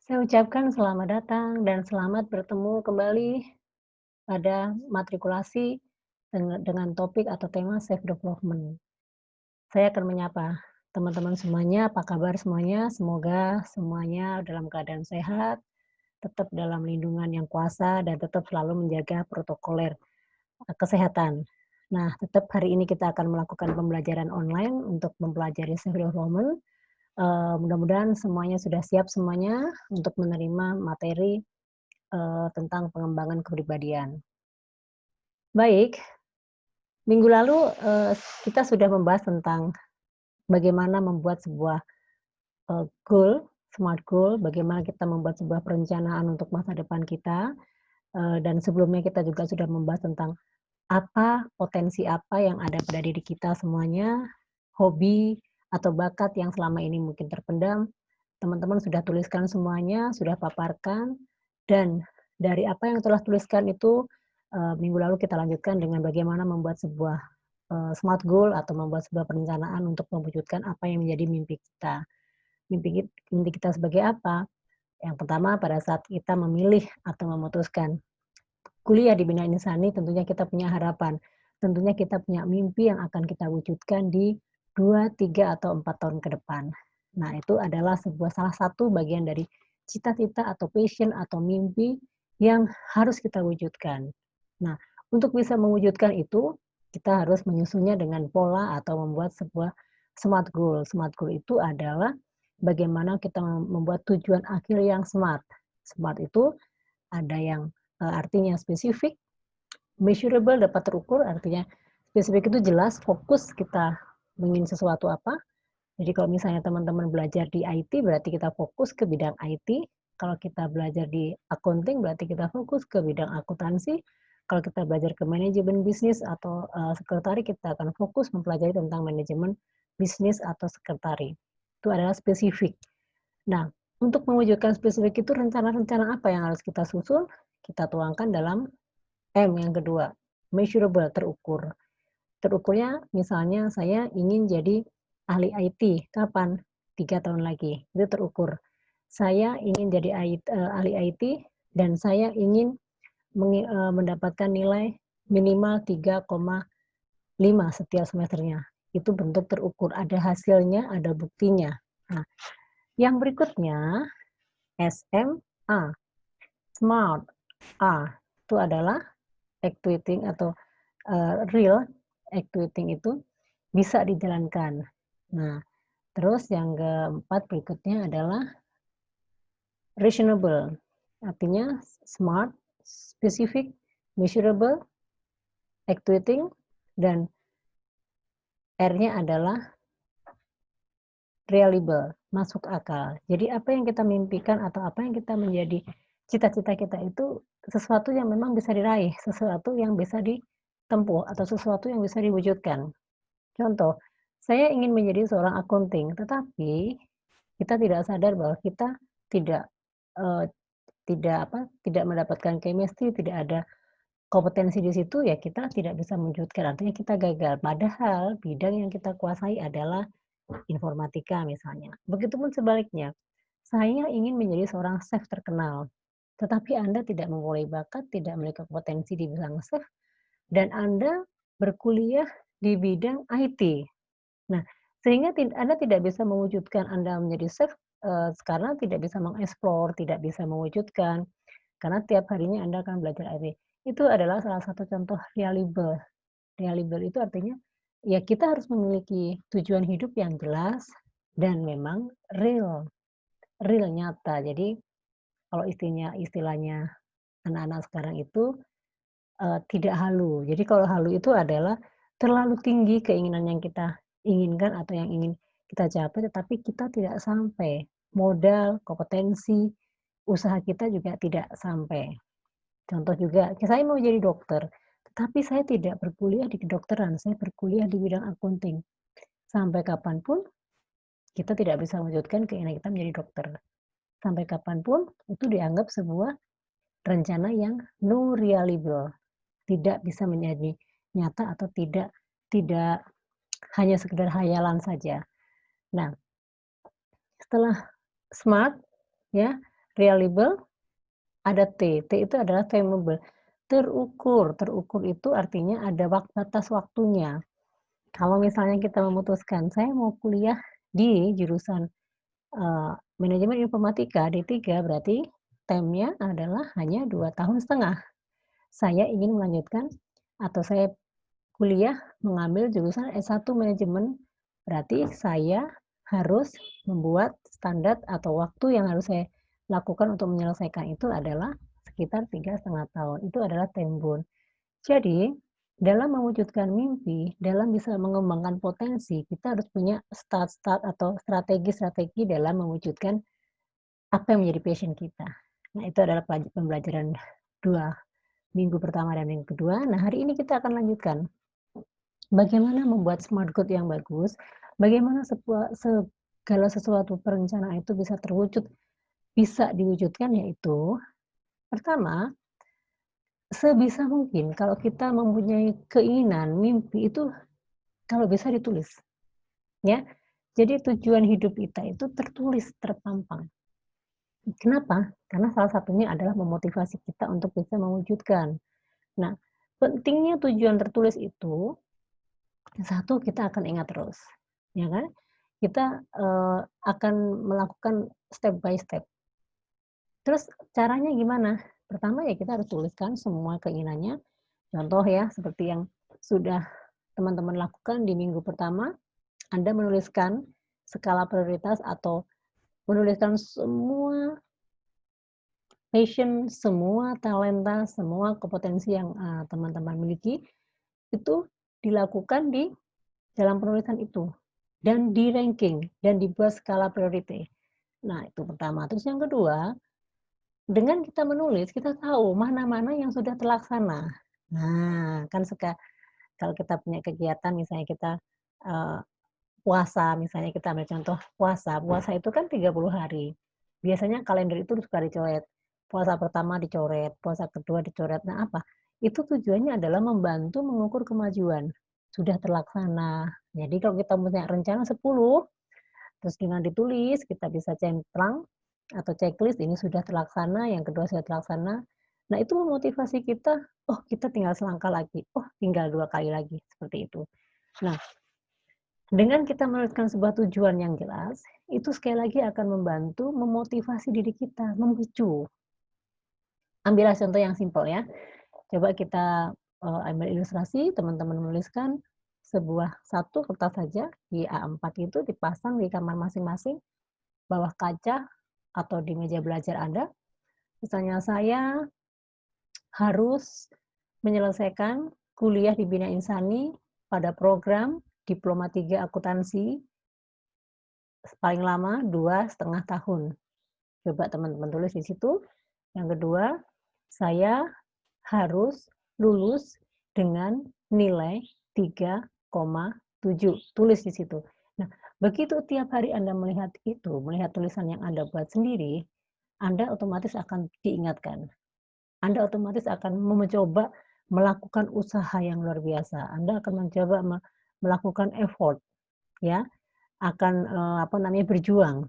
Saya ucapkan selamat datang dan selamat bertemu kembali pada matrikulasi dengan topik atau tema self development. Saya akan menyapa teman-teman semuanya, apa kabar semuanya? Semoga semuanya dalam keadaan sehat, tetap dalam lindungan yang kuasa dan tetap selalu menjaga protokoler, kesehatan. Nah, tetap hari ini kita akan melakukan pembelajaran online untuk mempelajari self development. Mudah-mudahan semuanya sudah siap semuanya untuk menerima materi tentang pengembangan kepribadian. Baik, minggu lalu, kita sudah membahas tentang bagaimana membuat sebuah, goal, smart goal, bagaimana kita membuat sebuah perencanaan untuk masa depan kita, dan sebelumnya kita juga sudah membahas tentang potensi apa yang ada pada diri kita semuanya, hobi atau bakat yang selama ini mungkin terpendam. Teman-teman sudah tuliskan semuanya, sudah paparkan, dan dari apa yang telah tuliskan itu, minggu lalu kita lanjutkan dengan bagaimana membuat sebuah, smart goal atau membuat sebuah perencanaan untuk mewujudkan apa yang menjadi mimpi kita. Mimpi kita sebagai apa? Yang pertama pada saat kita memilih atau memutuskan kuliah di Bina Insani tentunya kita punya harapan, tentunya kita punya mimpi yang akan kita wujudkan di 2, 3, atau 4 tahun ke depan. Nah, itu adalah salah satu bagian dari cita-cita atau passion atau mimpi yang harus kita wujudkan. Nah, untuk bisa mewujudkan itu, kita harus menyusunnya dengan pola atau membuat sebuah SMART goal. SMART goal itu adalah bagaimana kita membuat tujuan akhir yang SMART. SMART itu ada yang artinya spesifik, measurable dapat terukur, artinya spesifik itu jelas, fokus kita ingin sesuatu apa. Jadi kalau misalnya teman-teman belajar di IT berarti kita fokus ke bidang IT, kalau kita belajar di accounting berarti kita fokus ke bidang akuntansi, kalau kita belajar ke manajemen bisnis atau, sekretari kita akan fokus mempelajari tentang manajemen bisnis atau sekretari. Itu adalah spesifik. Nah, untuk mewujudkan spesifik itu rencana-rencana apa yang harus kita susun, kita tuangkan dalam M yang kedua, measurable, terukur. Terukurnya misalnya saya ingin jadi ahli IT, kapan? 3 tahun lagi, itu terukur. Saya ingin jadi ahli IT dan saya ingin mendapatkan nilai minimal 3,5 setiap semesternya. Itu bentuk terukur, ada hasilnya, ada buktinya. Nah, yang berikutnya SMA, SMART, itu adalah actuating atau, real actuating itu bisa dijalankan. Nah, terus yang keempat berikutnya adalah reasonable, artinya smart, specific, measurable, actuating, dan R-nya adalah reliable, masuk akal. Jadi apa yang kita mimpikan atau apa yang kita menjadi cita-cita kita itu sesuatu yang memang bisa diraih, sesuatu yang bisa ditempuh, atau sesuatu yang bisa diwujudkan. Contoh, saya ingin menjadi seorang akunting, tetapi kita tidak sadar bahwa kita tidak, eee, tidak mendapatkan chemistry, tidak ada kompetensi di situ, ya kita tidak bisa mewujudkan, artinya kita gagal. Padahal bidang yang kita kuasai adalah informatika misalnya. Begitupun sebaliknya, saya ingin menjadi seorang chef terkenal, tetapi Anda tidak mempunyai bakat, tidak memiliki kompetensi di bidang chef, dan Anda berkuliah di bidang IT. Nah, sehingga Anda tidak bisa mewujudkan Anda menjadi chef, karena tidak bisa mengeksplor, tidak bisa mewujudkan, karena tiap harinya Anda akan belajar IT. Itu adalah salah satu contoh reliable. Reliable itu artinya, ya kita harus memiliki tujuan hidup yang jelas dan memang real, real, nyata. Jadi kalau istilahnya anak-anak sekarang itu, tidak halu. Jadi kalau halu itu adalah terlalu tinggi keinginan yang kita inginkan atau yang ingin kita capai, tetapi kita tidak sampai. Modal, kompetensi, usaha kita juga tidak sampai. Contoh juga, saya mau jadi dokter, tetapi saya tidak berkuliah di kedokteran, saya berkuliah di bidang akunting. Sampai kapanpun kita tidak bisa mewujudkan keinginan kita menjadi dokter. Sampai kapanpun itu dianggap sebuah rencana yang no realizable, tidak bisa menjadi nyata atau tidak tidak hanya sekedar hayalan saja. Nah, setelah SMART, ya, reliable, ada T. T itu adalah timeable, terukur. Terukur itu artinya ada batas waktunya. Kalau misalnya kita memutuskan, saya mau kuliah di jurusan, manajemen informatika D3, berarti time-nya adalah hanya 2,5 tahun. Saya ingin melanjutkan atau saya kuliah mengambil jurusan S1 manajemen, berarti saya harus membuat standar atau waktu yang harus saya lakukan untuk menyelesaikan itu adalah sekitar 3,5 tahun. Itu adalah time bound. Jadi, dalam mewujudkan mimpi, dalam bisa mengembangkan potensi, kita harus punya start atau strategi-strategi dalam mewujudkan apa yang menjadi passion kita. Nah, itu adalah pembelajaran 2 minggu pertama dan minggu kedua. Nah, hari ini kita akan lanjutkan bagaimana membuat smart goal yang bagus, bagaimana segala sesuatu perencanaan itu bisa diwujudkan, yaitu pertama, sebisa mungkin kalau kita mempunyai keinginan, mimpi itu kalau bisa ditulis, ya. Jadi tujuan hidup kita itu tertulis, terpampang. Kenapa? Karena salah satunya adalah memotivasi kita untuk bisa mewujudkan. Nah, pentingnya tujuan tertulis itu, satu, kita akan ingat terus, ya kan? Kita, akan melakukan step by step. Terus caranya gimana? Pertama ya kita harus tuliskan semua keinginannya. Contoh ya, seperti yang sudah teman-teman lakukan di minggu pertama, Anda menuliskan skala prioritas atau menuliskan semua passion, semua talenta, semua kompetensi yang, teman-teman miliki, itu dilakukan di dalam penulisan itu, dan di-ranking, dan dibuat skala priority. Nah, itu pertama. Terus yang kedua, dengan kita menulis, kita tahu mana-mana yang sudah terlaksana. Nah, kan kalau kita punya kegiatan misalnya kita, eee, puasa, misalnya kita ambil contoh puasa, puasa itu kan 30 hari. Biasanya kalender itu suka dicoret. Puasa pertama dicoret, puasa kedua dicoret. Nah apa? Itu tujuannya adalah membantu mengukur kemajuan. Sudah terlaksana. Jadi kalau kita punya rencana 10, terus dengan ditulis kita bisa centang atau checklist ini sudah terlaksana, yang kedua sudah terlaksana. Nah itu memotivasi kita, oh kita tinggal selangkah lagi, oh tinggal 2 kali lagi, seperti itu. Nah, dengan kita menuliskan sebuah tujuan yang jelas, itu sekali lagi akan membantu memotivasi diri kita, memicu. Ambillah contoh yang simpel ya. Coba kita, ambil ilustrasi, teman-teman menuliskan satu kertas saja di A4 itu dipasang di kamar masing-masing, bawah kaca atau di meja belajar Anda. Misalnya saya harus menyelesaikan kuliah di Bina Insani pada program Diploma 3 Akuntansi paling lama 2,5 tahun. Coba teman-teman tulis di situ. Yang kedua, saya harus lulus dengan nilai 3,7. Tulis di situ. Nah, begitu tiap hari Anda melihat itu, melihat tulisan yang Anda buat sendiri, Anda otomatis akan diingatkan. Anda otomatis akan mencoba melakukan usaha yang luar biasa. Anda akan mencoba melakukan effort, ya, akan, berjuang.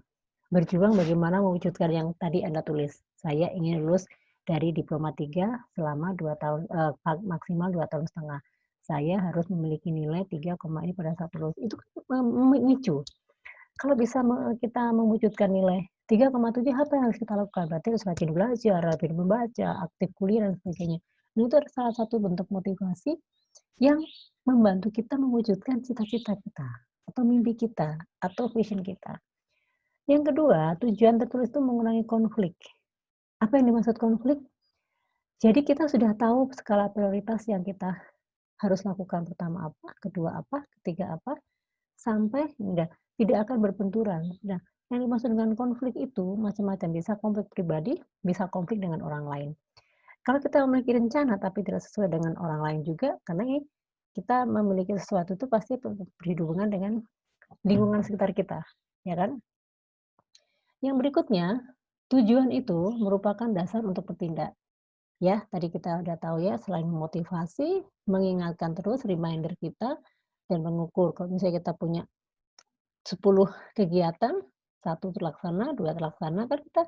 Berjuang bagaimana mewujudkan yang tadi Anda tulis. Saya ingin lulus dari Diploma 3 selama 2 tahun, maksimal 2,5 tahun. Saya harus memiliki nilai 3, ini pada saat lulus. Itu kan memicu. Kalau bisa kita mewujudkan nilai 3,7, apa yang harus kita lakukan? Berarti harus rajin belajar, rajin membaca, aktif kuliah, dan sebagainya. Nah, itu adalah salah satu bentuk motivasi yang membantu kita mewujudkan cita-cita kita, atau mimpi kita, atau vision kita. Yang kedua, tujuan tertulis itu mengurangi konflik. Apa yang dimaksud konflik? Jadi kita sudah tahu skala prioritas yang kita harus lakukan, pertama apa, kedua apa, ketiga apa, sampai tidak akan berbenturan. Nah, yang dimaksud dengan konflik itu macam-macam, bisa konflik pribadi, bisa konflik dengan orang lain. Kalau kita memiliki rencana tapi tidak sesuai dengan orang lain juga, karena kita memiliki sesuatu itu pasti berhubungan dengan lingkungan sekitar kita, ya kan? Yang berikutnya, tujuan itu merupakan dasar untuk bertindak. Ya, tadi kita udah tahu ya, selain memotivasi, mengingatkan terus reminder kita, dan mengukur. Kalau misalnya kita punya 10 kegiatan, 1 terlaksana, 2 terlaksana, kan kita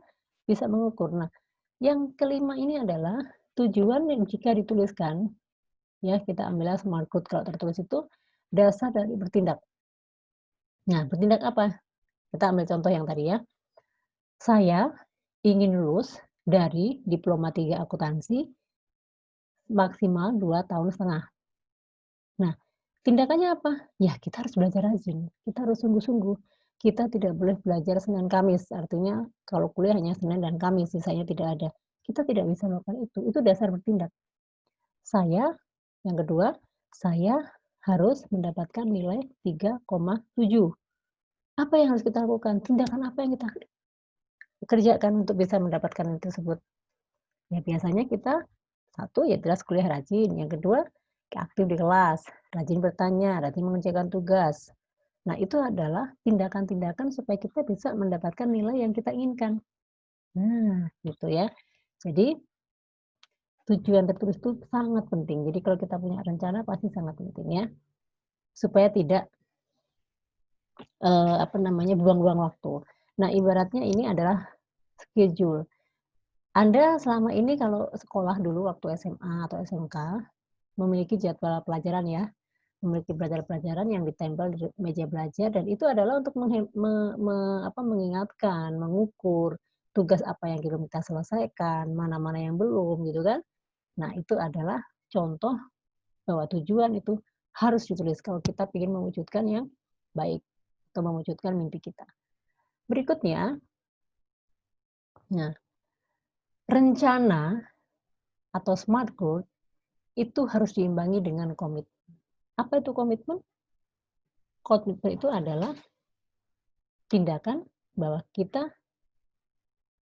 bisa mengukur. Nah, yang kelima ini adalah tujuan yang jika dituliskan, ya kita ambillah smart goal kalau tertulis itu dasar dari bertindak. Nah, bertindak apa? Kita ambil contoh yang tadi ya. Saya ingin lulus dari diploma 3 akuntansi maksimal 2,5 tahun. Nah, tindakannya apa? Ya kita harus belajar rajin, kita harus sungguh-sungguh. Kita tidak boleh belajar Senin Kamis, artinya kalau kuliah hanya Senin dan Kamis, sisanya tidak ada. Kita tidak bisa melakukan itu dasar bertindak. Saya, yang kedua, saya harus mendapatkan nilai 3,7. Apa yang harus kita lakukan? Tindakan apa yang kita kerjakan untuk bisa mendapatkan hal tersebut? Ya biasanya kita, satu ya jelas kuliah rajin, yang kedua aktif di kelas, rajin bertanya, rajin mengerjakan tugas. Nah itu adalah tindakan-tindakan supaya kita bisa mendapatkan nilai yang kita inginkan. Nah gitu ya. Jadi tujuan tertulis itu sangat penting. Jadi kalau kita punya rencana pasti sangat penting ya. Supaya tidak buang-buang waktu. Nah ibaratnya ini adalah schedule. Anda selama ini kalau sekolah dulu waktu SMA atau SMK memiliki jadwal pelajaran ya, memiliki pelajaran-pelajaran yang ditempel di meja belajar dan itu adalah untuk mengingatkan, mengukur tugas apa yang belum kita selesaikan, mana-mana yang belum gitu kan. Nah itu adalah contoh bahwa tujuan itu harus ditulis kalau kita ingin mewujudkan yang baik atau mewujudkan mimpi kita. Berikutnya, nah rencana atau smart goal itu harus diimbangi dengan komitmen. Apa itu komitmen? Komitmen itu adalah tindakan bahwa kita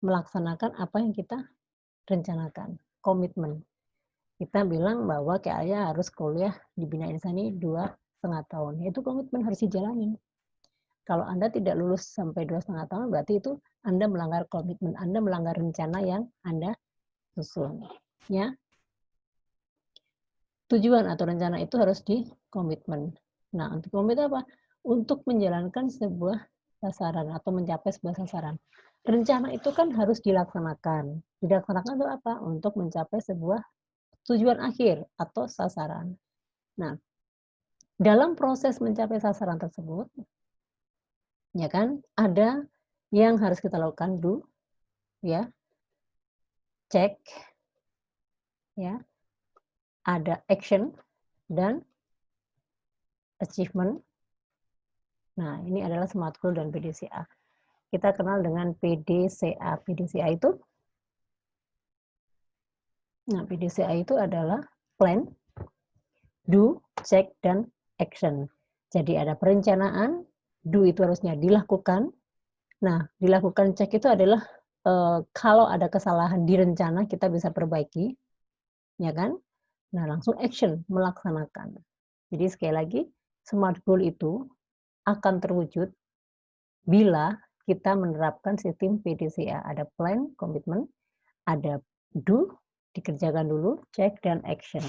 melaksanakan apa yang kita rencanakan. Komitmen. Kita bilang bahwa kayaknya harus kuliah di Bina Insani 2,5 tahun. Itu komitmen harus dijalanin. Kalau Anda tidak lulus sampai 2,5 tahun, berarti itu Anda melanggar komitmen, Anda melanggar rencana yang Anda susun. Ya. Tujuan atau rencana itu harus dikomitmen. Nah, untuk komit apa? Untuk menjalankan sebuah sasaran atau mencapai sebuah sasaran. Rencana itu kan harus dilaksanakan. Dilaksanakan itu apa? Untuk mencapai sebuah tujuan akhir atau sasaran. Nah, dalam proses mencapai sasaran tersebut, ya kan, ada yang harus kita lakukan do, ya, check, ya, ada action dan achievement. Nah, ini adalah SMART goal dan PDCA. Kita kenal dengan PDCA. PDCA itu, nah PDCA itu adalah plan, do, check, dan action. Jadi ada perencanaan, do itu harusnya dilakukan. Nah, dilakukan check itu adalah kalau ada kesalahan di rencana kita bisa perbaiki, ya kan? Nah, langsung action, melaksanakan. Jadi sekali lagi, SMART goal itu akan terwujud bila kita menerapkan sistem PDCA. Ada plan, komitmen, ada do, dikerjakan dulu, check, dan action.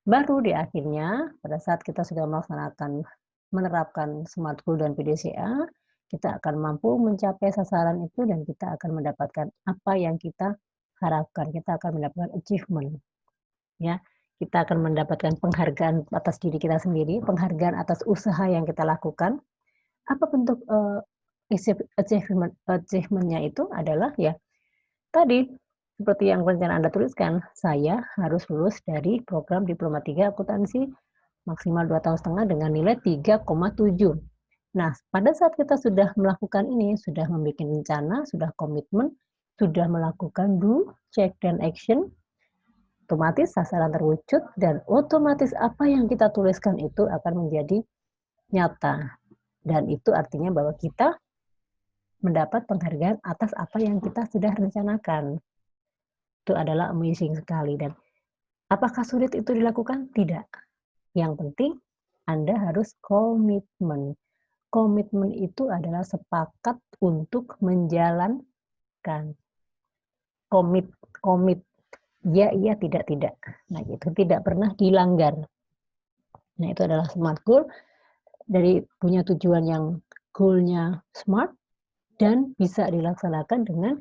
Baru di akhirnya, pada saat kita sudah melaksanakan, menerapkan SMART goal dan PDCA, kita akan mampu mencapai sasaran itu dan kita akan mendapatkan apa yang kita harapkan. Kita akan mendapatkan achievement. Ya, kita akan mendapatkan penghargaan atas diri kita sendiri, penghargaan atas usaha yang kita lakukan. Apa bentuk achievement-nya itu adalah ya tadi seperti yang rencana Anda tuliskan, saya harus lulus dari program Diploma 3 Akuntansi maksimal 2,5 tahun dengan nilai 3,7. Nah, pada saat kita sudah melakukan ini, sudah membuat rencana, sudah komitmen, sudah melakukan do, check, dan action, otomatis sasaran terwujud dan otomatis apa yang kita tuliskan itu akan menjadi nyata. Dan itu artinya bahwa kita mendapat penghargaan atas apa yang kita sudah rencanakan. Itu adalah amazing sekali. Dan apakah sulit itu dilakukan? Tidak. Yang penting Anda harus komitmen. Komitmen itu adalah sepakat untuk menjalankan. Komit. Ya, iya, tidak. Nah, itu tidak pernah dilanggar. Nah, itu adalah SMART goal. Dari punya tujuan yang goal-nya smart dan bisa dilaksanakan dengan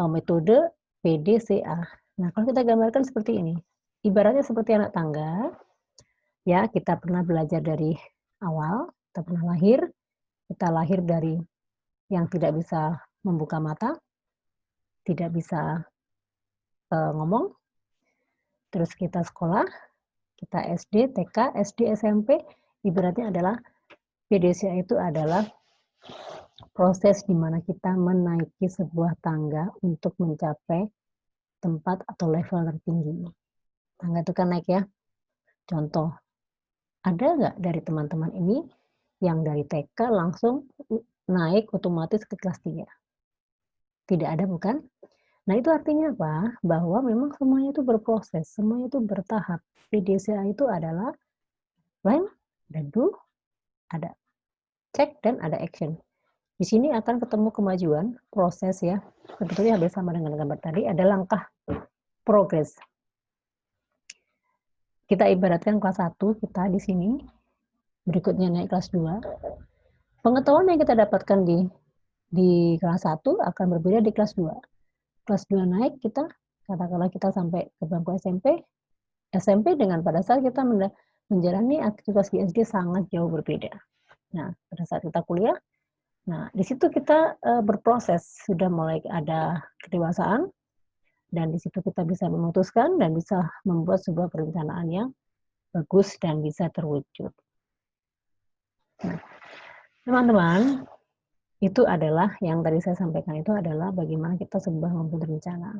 metode PDCA. Nah, kalau kita gambarkan seperti ini, ibaratnya seperti anak tangga, ya kita pernah belajar dari awal, kita pernah lahir, kita lahir dari yang tidak bisa membuka mata, tidak bisa, ngomong, terus kita sekolah, kita SD, TK, SD, SMP, ibaratnya adalah PDCA itu adalah proses di mana kita menaiki sebuah tangga untuk mencapai tempat atau level tertinggi. Tangga itu kan naik ya. Contoh, ada nggak dari teman-teman ini yang dari TK langsung naik otomatis ke kelas 3? Tidak ada bukan? Nah itu artinya apa? Bahwa memang semuanya itu berproses, semuanya itu bertahap. PDCA itu adalah plan, ada do, ada check, dan ada action. Di sini akan ketemu kemajuan, proses ya. Sebetulnya hampir sama dengan gambar tadi, ada langkah progres. Kita ibaratkan kelas 1 kita di sini, berikutnya naik kelas 2. Pengetahuan yang kita dapatkan di kelas 1 akan berbeda di kelas 2. Kelas 2 naik kita, katakanlah kita sampai ke bangku SMP, SMP dengan pada saat kita menjalani aktivitas di SD sangat jauh berbeda. Nah, pada saat kita kuliah, nah di situ kita berproses, sudah mulai ada kedewasaan, dan di situ kita bisa memutuskan dan bisa membuat sebuah perencanaan yang bagus dan bisa terwujud. Nah, teman-teman, itu adalah yang tadi saya sampaikan itu adalah bagaimana kita sebuah membuat rencana.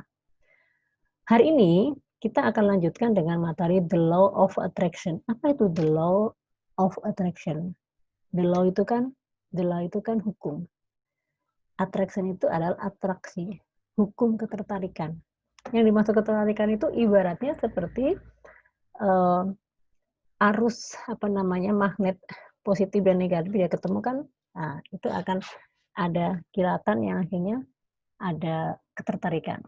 Hari ini kita akan lanjutkan dengan materi The Law of Attraction. Apa itu The Law of Attraction? The law itu kan hukum. Attraction itu adalah atraksi, hukum ketertarikan. Yang dimaksud ketertarikan itu ibaratnya seperti arus magnet positif dan negatif dia ketemu kan, nah itu akan ada kilatan yang akhirnya ada ketertarikan.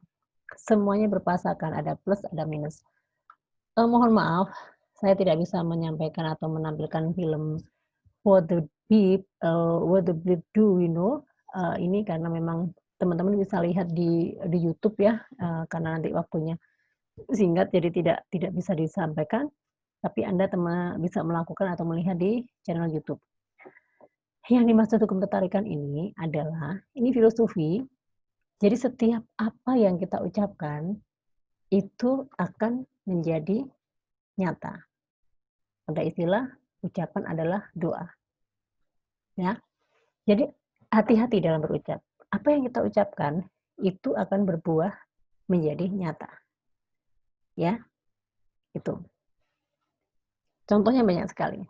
Semuanya berpasangan, ada plus, ada minus. Mohon maaf, saya tidak bisa menyampaikan atau menampilkan film What the Beep Do, ini karena memang teman-teman bisa lihat di YouTube ya, karena nanti waktunya singkat jadi tidak bisa disampaikan, tapi Anda bisa melakukan atau melihat di channel YouTube. Yang dimaksud hukum ketertarikan ini adalah, ini filosofi, jadi setiap apa yang kita ucapkan, itu akan menjadi nyata. Ada istilah, ucapan adalah doa. Ya, jadi hati-hati dalam berucap. Apa yang kita ucapkan, itu akan berbuah menjadi nyata. Ya, itu. Contohnya banyak sekali.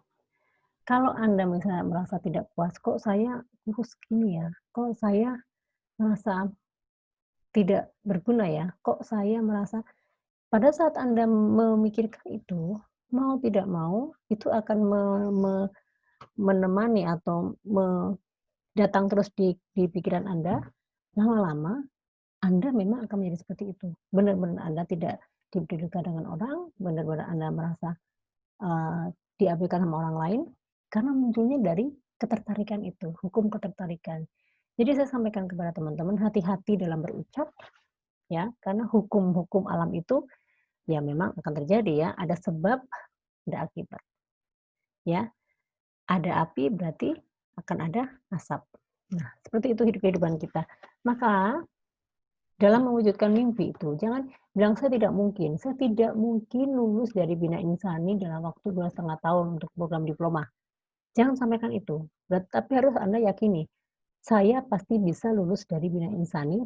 Kalau Anda misalnya merasa tidak puas, kok saya kurus gini ya, kok saya merasa tidak berguna ya, kok saya merasa, pada saat Anda memikirkan itu, mau tidak mau, itu akan menemani atau datang terus di pikiran Anda, lama-lama Anda memang akan menjadi seperti itu. Benar-benar Anda tidak didudukan dengan orang, benar-benar Anda merasa diabaikan sama orang lain, karena munculnya dari ketertarikan itu, hukum ketertarikan. Jadi saya sampaikan kepada teman-teman, hati-hati dalam berucap, ya, karena hukum-hukum alam itu, ya memang akan terjadi ya, ada sebab, ada akibat. Ya, ada api berarti akan ada asap. Nah, seperti itu kehidupan kita. Maka dalam mewujudkan mimpi itu, jangan bilang saya tidak mungkin lulus dari Bina Insani dalam waktu 2,5 tahun untuk program diploma. Jangan sampaikan itu, tapi harus Anda yakini, saya pasti bisa lulus dari Bina Insani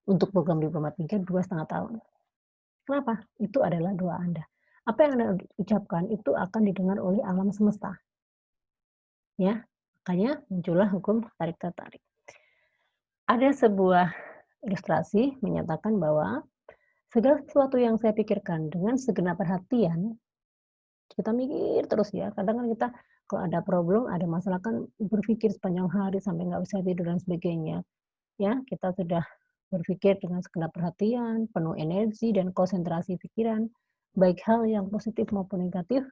untuk program diploma 3 2,5 tahun. Kenapa? Itu adalah doa Anda. Apa yang Anda ucapkan itu akan didengar oleh alam semesta. Ya, makanya muncullah hukum tarik-tertarik. Ada sebuah ilustrasi menyatakan bahwa segala sesuatu yang saya pikirkan dengan segenap perhatian, kita mikir terus ya, kadang kan kita kalau ada problem, ada masalah kan berpikir sepanjang hari sampai nggak bisa tidur dan sebagainya. Ya, kita sudah berpikir dengan segenap perhatian, penuh energi dan konsentrasi pikiran, baik hal yang positif maupun negatif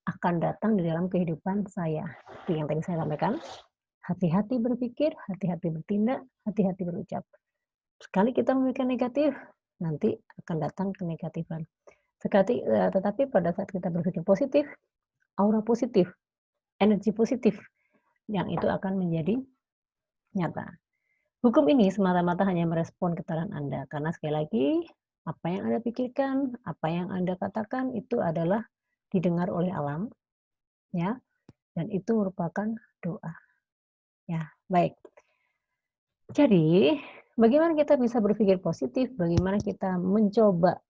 akan datang di dalam kehidupan saya. Itu yang tadi saya sampaikan. Hati-hati berpikir, hati-hati bertindak, hati-hati berucap. Sekali kita memikirkan negatif, nanti akan datang kenegatifan. Tetapi pada saat kita berpikir positif, aura positif, energi positif, yang itu akan menjadi nyata. Hukum ini semata-mata hanya merespon kesadaran Anda, karena sekali lagi, apa yang Anda pikirkan, apa yang Anda katakan itu adalah didengar oleh alam, ya, dan itu merupakan doa. Ya, baik. Jadi, bagaimana kita bisa berpikir positif, bagaimana kita mencoba,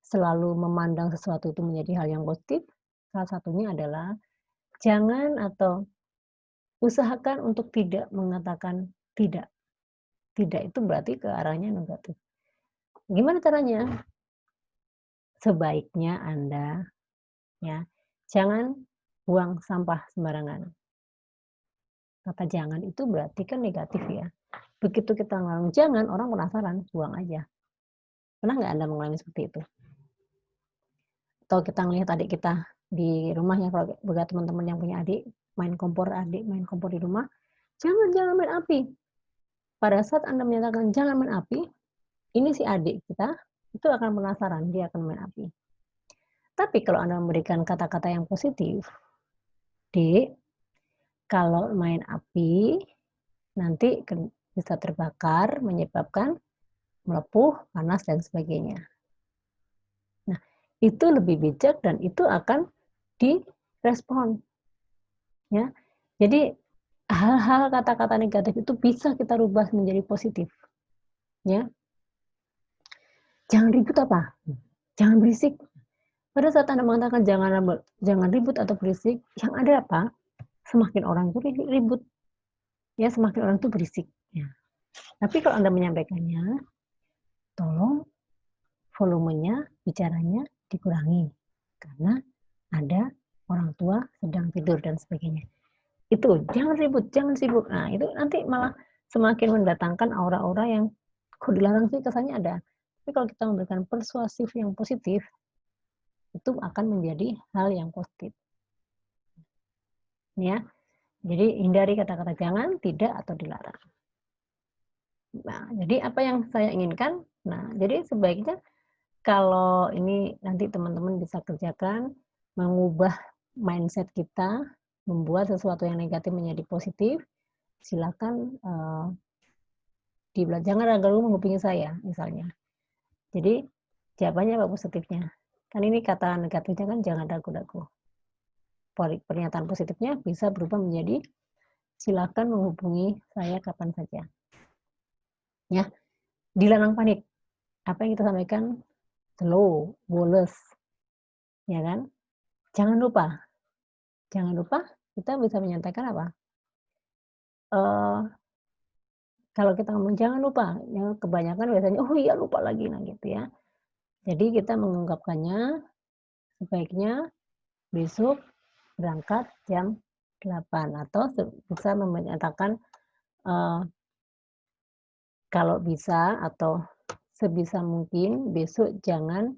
selalu memandang sesuatu itu menjadi hal yang positif, salah satunya adalah jangan atau usahakan untuk tidak mengatakan tidak. Tidak itu berarti ke arahnya negatif. Gimana caranya? Sebaiknya Anda, ya, jangan buang sampah sembarangan. Kata jangan itu berarti kan negatif ya. Begitu kita ngomong jangan, orang penasaran, buang aja. Pernah nggak Anda mengalami seperti itu? Atau kita ngelihat adik kita di rumah ya, kalau buat teman-teman yang punya adik, adik main kompor di rumah, "Jangan main api." Pada saat Anda menyatakan, "Jangan main api," ini si adik kita, itu akan penasaran, dia akan main api. Tapi kalau Anda memberikan kata-kata yang positif, "Dek, kalau main api, nanti bisa terbakar, menyebabkan melepuh, panas, dan sebagainya." Nah, itu lebih bijak dan itu akan direspon, ya. Jadi, hal-hal kata-kata negatif itu bisa kita rubah menjadi positif, ya. "Jangan ribut apa? Jangan berisik." Pada saat Anda mengatakan jangan ribut atau berisik, yang ada apa? Semakin orang itu ribut, ya, semakin orang itu berisik, ya. Tapi kalau Anda menyampaikannya, tolong volumenya, bicaranya dikurangi, karena ada orang tua sedang tidur dan sebagainya. Itu, jangan ribut, jangan sibuk. Nah, itu nanti malah semakin mendatangkan aura-aura yang, kok dilarang sih kesannya ada. Tapi kalau kita memberikan persuasif yang positif, itu akan menjadi hal yang positif. Ya, jadi hindari kata-kata jangan, tidak, atau dilarang. Nah, jadi apa yang saya inginkan, nah, jadi sebaiknya kalau ini nanti teman-teman bisa kerjakan, mengubah mindset kita, membuat sesuatu yang negatif menjadi positif, silakan, jangan ragu-ragu menghubungi saya misalnya. Jadi jawabannya apa positifnya? Kan ini kata negatifnya kan jangan ragu-ragu. Pernyataan positifnya bisa berubah menjadi silakan menghubungi saya kapan saja. Ya, dilarang panik. Apa yang kita sampaikan slow, woles, ya kan? Jangan lupa kita bisa menyampaikan apa? Eee, Kalau kita ngomong jangan lupa, ya kebanyakan biasanya, "Oh iya lupa lagi," nah gitu ya. Jadi kita mengungkapkannya sebaiknya besok berangkat jam 8 atau bisa menyatakan, eee, kalau bisa atau sebisa mungkin besok jangan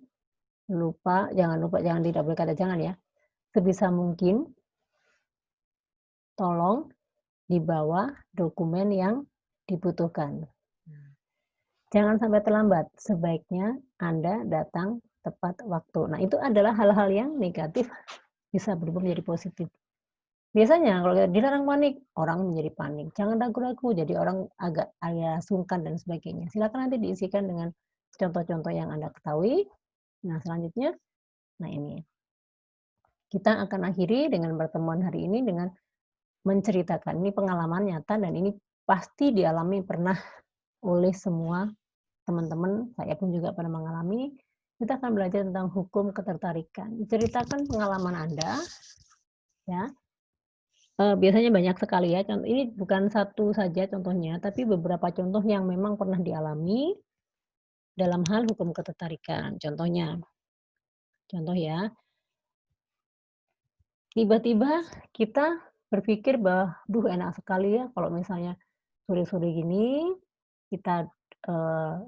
tidak boleh kata jangan ya, sebisa mungkin tolong dibawa dokumen yang dibutuhkan. Jangan sampai terlambat, sebaiknya Anda datang tepat waktu. Nah, itu adalah hal-hal yang negatif bisa berubah menjadi positif. Biasanya kalau dilarang panik, orang menjadi panik. Jangan ragu-ragu, jadi orang agak sungkan dan sebagainya. Silakan nanti diisikan dengan contoh-contoh yang Anda ketahui. Nah, selanjutnya, nah ini, kita akan akhiri dengan pertemuan hari ini dengan menceritakan, ini pengalaman nyata dan ini pasti dialami pernah oleh semua teman-teman, saya pun juga pernah mengalami. Kita akan belajar tentang hukum ketertarikan. Ceritakan pengalaman Anda, ya. Biasanya banyak sekali ya, ini bukan satu saja contohnya, tapi beberapa contoh yang memang pernah dialami dalam hal hukum ketertarikan. Contoh ya, tiba-tiba kita berpikir bahwa, "Duh enak sekali ya kalau misalnya sore-sore gini kita,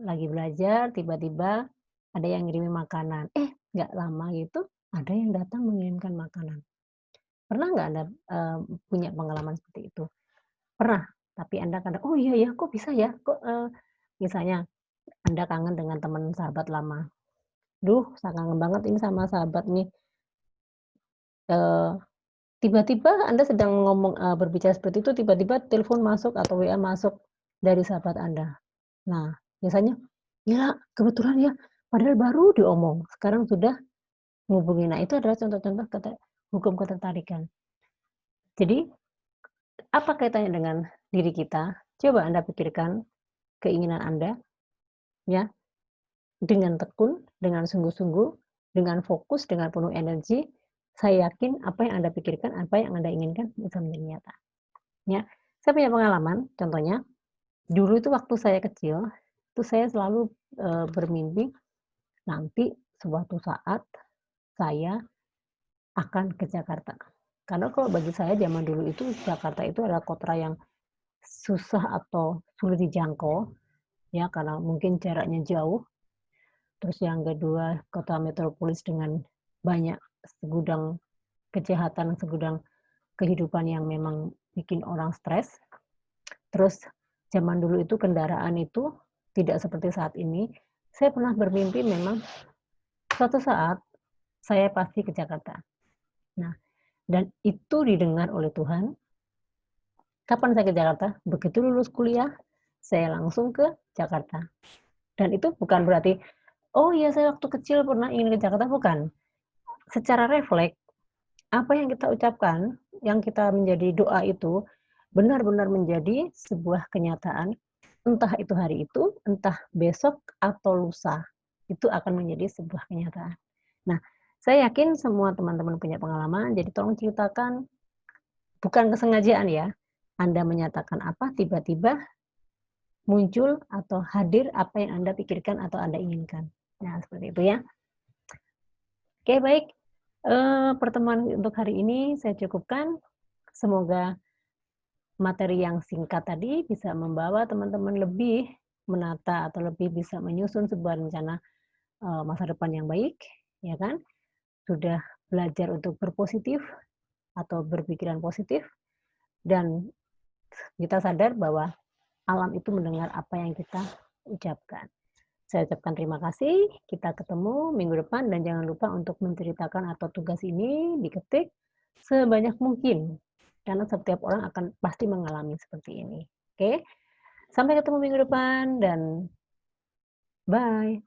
lagi belajar tiba-tiba ada yang ngirimin makanan." Nggak lama gitu ada yang datang mengirimkan makanan. Pernah nggak Anda, punya pengalaman seperti itu? Pernah, tapi Anda kadang, "Oh iya ya, kok bisa ya? Kok, Misalnya Anda kangen dengan teman sahabat lama, "Duh, saya kangen banget ini sama sahabat nih," eee, tiba-tiba Anda sedang berbicara seperti itu, tiba-tiba telepon masuk atau WA masuk dari sahabat Anda. Nah, biasanya, "Gila, kebetulan ya, padahal baru diomong, sekarang sudah ngubungin." Nah, itu adalah contoh-contoh hukum ketertarikan. Jadi, apa kaitannya dengan diri kita? Coba Anda pikirkan keinginan Anda, ya, dengan tekun, dengan sungguh-sungguh, dengan fokus, dengan penuh energi, saya yakin apa yang Anda pikirkan, apa yang Anda inginkan bisa menjadi nyata, ya. Saya punya pengalaman, contohnya, dulu itu waktu saya kecil, itu saya selalu, bermimpi nanti suatu saat saya akan ke Jakarta. Karena kalau bagi saya zaman dulu itu Jakarta itu adalah kota yang susah atau sulit dijangkau, ya, karena mungkin jaraknya jauh. Terus yang kedua, kota metropolis dengan banyak segudang kejahatan, segudang kehidupan yang memang bikin orang stres. Terus zaman dulu itu kendaraan itu tidak seperti saat ini. Saya pernah bermimpi memang suatu saat saya pasti ke Jakarta. Nah, dan itu didengar oleh Tuhan. Kapan saya ke Jakarta? Begitu lulus kuliah, saya langsung ke Jakarta. Dan itu bukan berarti, "Oh iya, saya waktu kecil pernah ingin ke Jakarta," bukan. Secara refleks, apa yang kita ucapkan, yang kita menjadi doa itu, benar-benar menjadi sebuah kenyataan, entah itu hari itu, entah besok atau lusa, itu akan menjadi sebuah kenyataan. Nah, saya yakin semua teman-teman punya pengalaman, jadi tolong ceritakan, bukan kesengajaan ya, Anda menyatakan apa, tiba-tiba muncul atau hadir apa yang Anda pikirkan atau Anda inginkan. Nah, seperti itu ya. Oke, baik, pertemuan untuk hari ini saya cukupkan. Semoga materi yang singkat tadi bisa membawa teman-teman lebih menata atau lebih bisa menyusun sebuah rencana, masa depan yang baik, ya kan. Sudah belajar untuk berpositif atau berpikiran positif dan kita sadar bahwa alam itu mendengar apa yang kita ucapkan. Saya ucapkan terima kasih, kita ketemu minggu depan dan jangan lupa untuk menceritakan atau tugas ini diketik sebanyak mungkin, karena setiap orang akan pasti mengalami seperti ini. Oke, sampai ketemu minggu depan dan bye.